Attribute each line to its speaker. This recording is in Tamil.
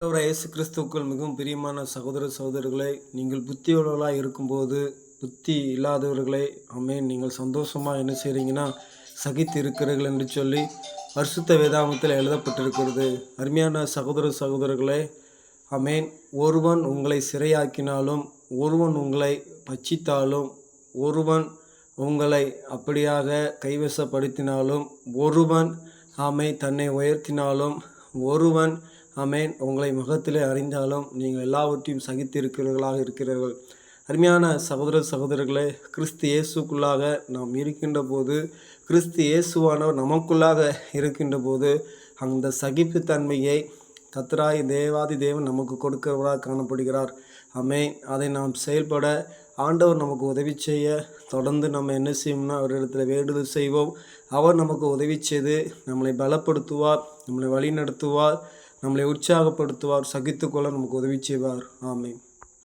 Speaker 1: ஆண்டவராகிய இயேசு கிறிஸ்துவுக்குள் மிகவும் பிரியமான சகோதர சகோதரர்களே, நீங்கள் புத்தியுள்ளவர்களாக இருக்கும்போது புத்தி இல்லாதவர்களே ஆமென், நீங்கள் சந்தோஷமாக என்ன செய்கிறீங்கன்னா சகித்து இருக்கிறீர்கள் என்று சொல்லி பரிசுத்த வேதாகமத்தில் எழுதப்பட்டிருக்கிறது. அருமையான சகோதர சகோதரர்களே ஆமென். ஒருவன் உங்களை சிறையாக்கினாலும், ஒருவன் உங்களை பட்சித்தாலும், ஒருவன் உங்களை அப்படியாக கைவசப்படுத்தினாலும், ஒருவன் ஆமென் தன்னை உயர்த்தினாலும், ஒருவன் ஆமென் உங்களை முகத்திலே அறிந்தாலும், நீங்கள் எல்லாவற்றையும் சகித்து இருக்கிறீர்கள். அருமையான சகோதர சகோதரர்களே, கிறிஸ்து இயேசுக்குள்ளாக நாம் இருக்கின்ற போது, கிறிஸ்து இயேசுவானவர் நமக்குள்ளாக இருக்கின்ற போது, அந்த சகிப்புத்தன்மையை கர்த்தராகிய தேவாதி தேவன் நமக்கு கொடுக்கிறவராக காணப்படுகிறார். ஆமென். அதை நாம் செயல்பட ஆண்டவர் நமக்கு உதவி செய்ய தொடர்ந்து நம்ம என்ன செய்வோம்னா அவரிடத்தில் வேண்டுதல் செய்வோம். அவர் நமக்கு உதவி செய்து நம்மளை பலப்படுத்துவார், நம்மளை வழி நடத்துவார், நம்மளை உற்சாகப்படுத்துவார், சகித்துக்கொள்ள நமக்கு உதவி செய்வார். ஆமென்.